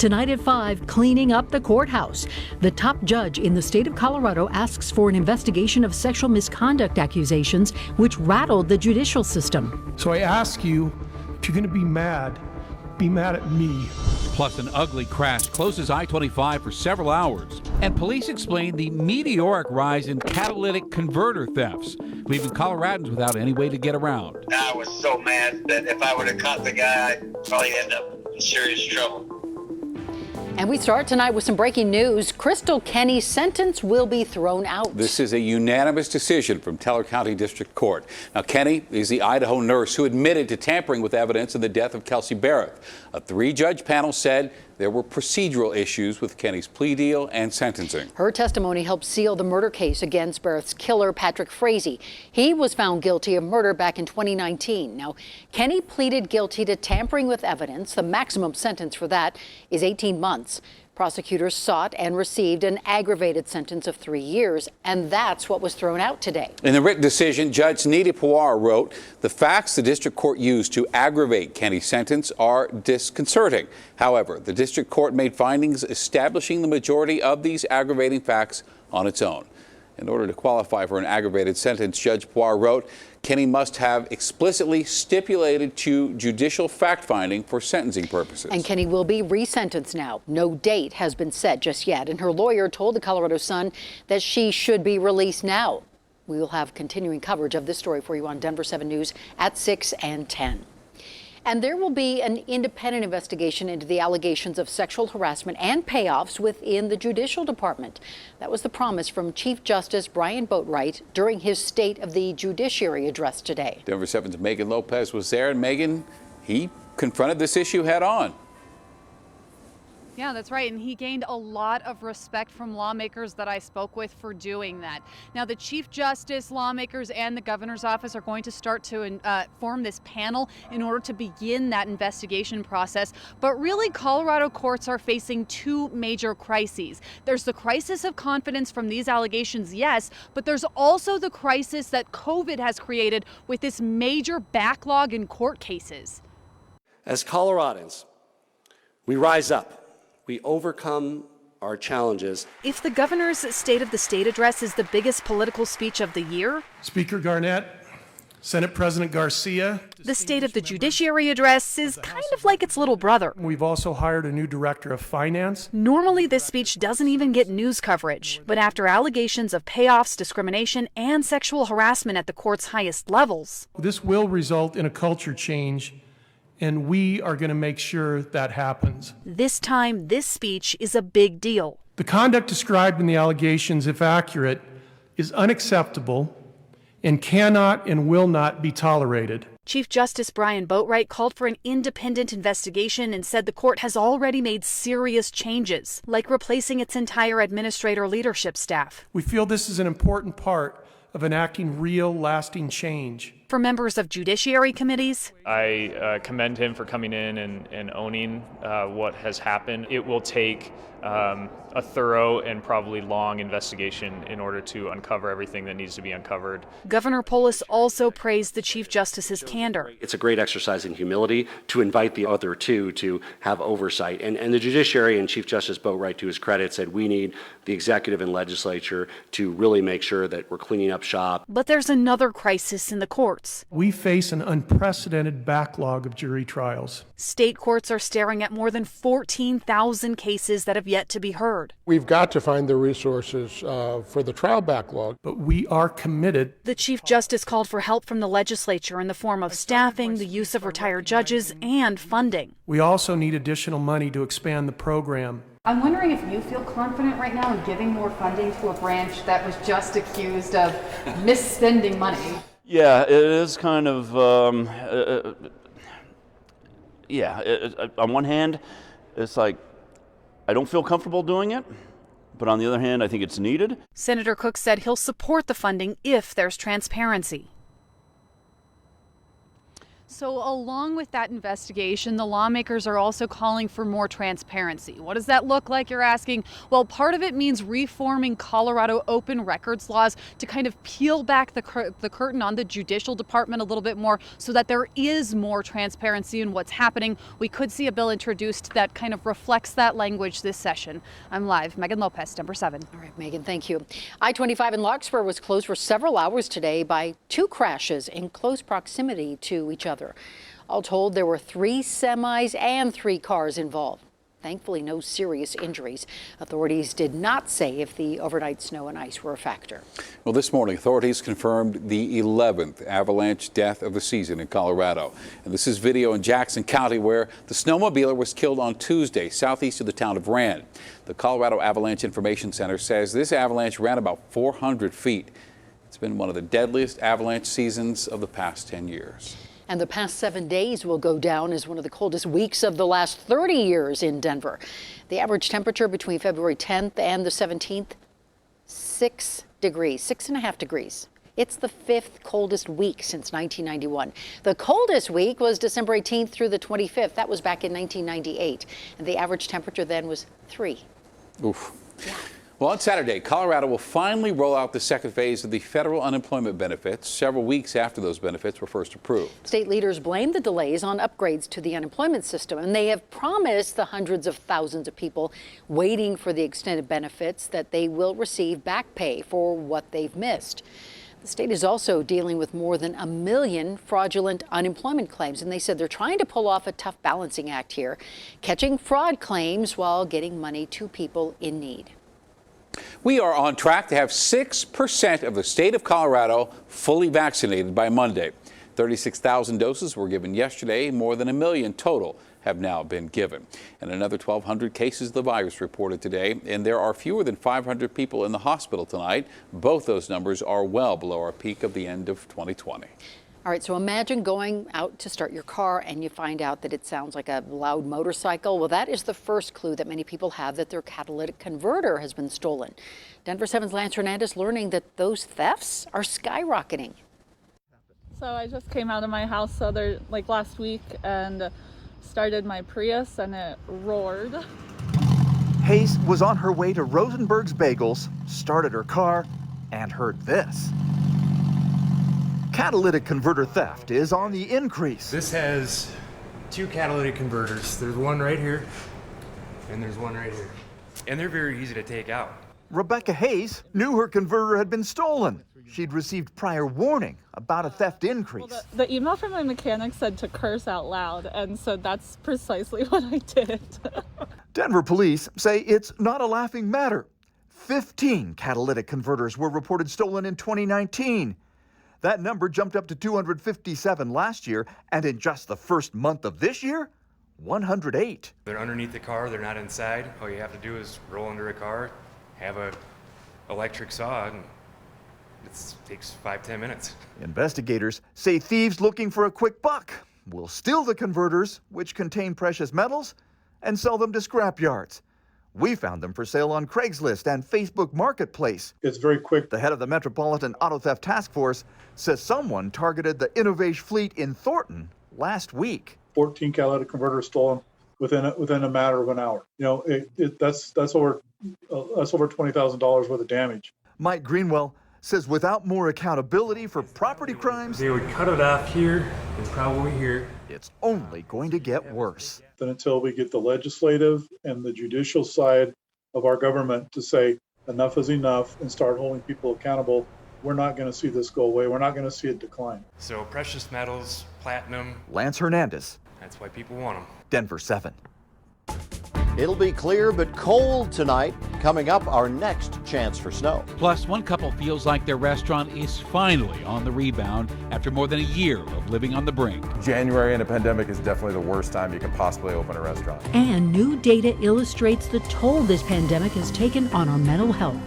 Tonight at 5, cleaning up the courthouse. The top judge in the state of Colorado asks for an investigation of sexual misconduct accusations, which rattled the judicial system. So I ask you, if you're going to be mad at me. Plus, an ugly crash closes I-25 for several hours. And police explain the meteoric rise in catalytic converter thefts, leaving Coloradans without any way to get around. I was so mad that if I would have caught the guy, I'd probably end up in serious trouble. And we start tonight with some breaking news. Crystal Kenny's sentence will be thrown out. This is a unanimous decision from Teller County District Court. Now, Kenny is the Idaho nurse who admitted to tampering with evidence in the death of Kelsey Barrett. A 3-judge panel said there were procedural issues with Kenny's plea deal and sentencing. Her testimony helped seal the murder case against Barrett's killer, Patrick Frazee. He was found guilty of murder back in 2019. Now, Kenny pleaded guilty to tampering with evidence. The maximum sentence for that is 18 months. Prosecutors sought and received an aggravated sentence of 3 years, and that's what was thrown out today. In the written decision, Judge Nita Pawar wrote, "The facts the district court used to aggravate Kenny's sentence are disconcerting. However, the district court made findings establishing the majority of these aggravating facts on its own." In order to qualify for an aggravated sentence, Judge Pawar wrote, Kenny must have explicitly stipulated to judicial fact-finding for sentencing purposes. And Kenny will be resentenced now. No date has been set just yet, and her lawyer told the Colorado Sun that she should be released now. We will have continuing coverage of this story for you on Denver7 News at 6 and 10. And there will be an independent investigation into the allegations of sexual harassment and payoffs within the Judicial Department. That was the promise from Chief Justice Brian Boatwright during his State of the Judiciary address today. Denver7's Megan Lopez was there, and Megan, he confronted this issue head on. Yeah, that's right. And he gained a lot of respect from lawmakers that I spoke with for doing that. Now, the Chief Justice, lawmakers, and the governor's office are going to start to form this panel in order to begin that investigation process. But really, Colorado courts are facing 2 major crises. There's the crisis of confidence from these allegations, yes, but there's also the crisis that COVID has created with this major backlog in court cases. As Coloradans, we rise up. We overcome our challenges. If the governor's State of the State address is the biggest political speech of the year, Speaker Garnett, Senate President Garcia. the State of the Judiciary address is kind of like its little brother. We've also hired a new director of finance. Normally, this speech doesn't even get news coverage, but after allegations of payoffs, discrimination, and sexual harassment at the court's highest levels, This will result in a culture change, and we are going to make sure that happens. this time, this speech is a big deal. The conduct described in the allegations, if accurate, is unacceptable and cannot and will not be tolerated. Chief Justice Brian Boatwright called for an independent investigation and said the court has already made serious changes, like replacing its entire administrator leadership staff. We feel this is an important part of enacting real, lasting change. For members of judiciary committees, I commend him for coming in and owning what has happened. It will take a thorough and probably long investigation in order to uncover everything that needs to be uncovered. Governor Polis also praised the Chief Justice's candor. It's a great exercise in humility to invite the other 2 to have oversight. And the judiciary and Chief Justice Boatwright, to his credit, said we need the executive and legislature to really make sure that we're cleaning up shop. But there's another crisis in the courts. We face an unprecedented backlog of jury trials. State courts are staring at more than 14,000 cases that have yet to be heard. We've got to find the resources for the trial backlog. But we are committed. The Chief Justice called for help from the legislature in the form of staffing, the use of retired judges, and funding. We also need additional money to expand the program. I'm wondering if you feel confident right now in giving more funding to a branch that was just accused of misspending money. Yeah, it is kind of, on one hand, it's like, I don't feel comfortable doing it, but on the other hand, I think it's needed. Senator Cook said he'll support the funding if there's transparency. So along with that investigation, the lawmakers are also calling for more transparency. What does that look like, you're asking? Well, part of it means reforming Colorado open records laws to kind of peel back the curtain on the judicial department a little bit more so that there is more transparency in what's happening. We could see a bill introduced that kind of reflects that language this session. I'm live. Megan Lopez, Denver7. All right, Megan, thank you. I-25 in Larkspur was closed for several hours today by two crashes in close proximity to each other. All told, there were 3 semis and 3 cars involved. Thankfully, no serious injuries. Authorities did not say if the overnight snow and ice were a factor. Well, this morning, authorities confirmed the 11th avalanche death of the season in Colorado. And this is video in Jackson County where the snowmobiler was killed on Tuesday, southeast of the town of Rand. The Colorado Avalanche Information Center says this avalanche ran about 400 feet. It's been one of the deadliest avalanche seasons of the past 10 years. And the past 7 days will go down as one of the coldest weeks of the last 30 years in Denver. The average temperature between February 10th and the 17th, 6.5 degrees. It's the 5th coldest week since 1991. The coldest week was December 18th through the 25th. That was back in 1998. And the average temperature then was 3. Oof. Yeah. Well, on Saturday, Colorado will finally roll out the second phase of the federal unemployment benefits, several weeks after those benefits were first approved. State leaders blame the delays on upgrades to the unemployment system, and they have promised the hundreds of thousands of people waiting for the extended benefits that they will receive back pay for what they've missed. The state is also dealing with more than 1 million fraudulent unemployment claims, and they said they're trying to pull off a tough balancing act here, catching fraud claims while getting money to people in need. We are on track to have 6% of the state of Colorado fully vaccinated by Monday. 36,000 doses were given yesterday. More than 1 million total have now been given. And another 1,200 cases of the virus reported today. And there are fewer than 500 people in the hospital tonight. Both those numbers are well below our peak of the end of 2020. All right, so imagine going out to start your car and you find out that it sounds like a loud motorcycle. Well, that is the first clue that many people have that their catalytic converter has been stolen. Denver7's Lance Hernandez learning that those thefts are skyrocketing. So I just came out of my house last week and started my Prius and it roared. Hayes was on her way to Rosenberg's Bagels, started her car, and heard this. Catalytic converter theft is on the increase. This has 2 catalytic converters. There's one right here, and there's one right here. And they're very easy to take out. Rebecca Hayes knew her converter had been stolen. She'd received prior warning about a theft increase. Well, the email from my mechanic said to curse out loud, and so that's precisely what I did. Denver police say it's not a laughing matter. 15 catalytic converters were reported stolen in 2019. That number jumped up to 257 last year, and in just the first month of this year, 108. They're underneath the car, they're not inside. All you have to do is roll under a car, have a electric saw, and it takes 5-10 minutes. Investigators say thieves looking for a quick buck will steal the converters, which contain precious metals, and sell them to scrap yards. We found them for sale on Craigslist and Facebook Marketplace. It's very quick. The head of the Metropolitan Auto Theft Task Force says someone targeted the Innovation fleet in Thornton last week. 14 catalytic converters stolen within a matter of an hour. You know, that's over $20,000 worth of damage. Mike Greenwell says without more accountability for property crimes, They would cut it off here and probably here. It's only going to get worse. Then until we get the legislative and the judicial side of our government to say enough is enough and start holding people accountable, we're not going to see this go away. We're not going to see it decline. So precious metals, platinum. Lance Hernandez. That's why people want them. Denver7. It'll be clear but cold tonight. Coming up, our next chance for snow. Plus, one couple feels like their restaurant is finally on the rebound after more than a year of living on the brink. January in a pandemic is definitely the worst time you can possibly open a restaurant. And new data illustrates the toll this pandemic has taken on our mental health.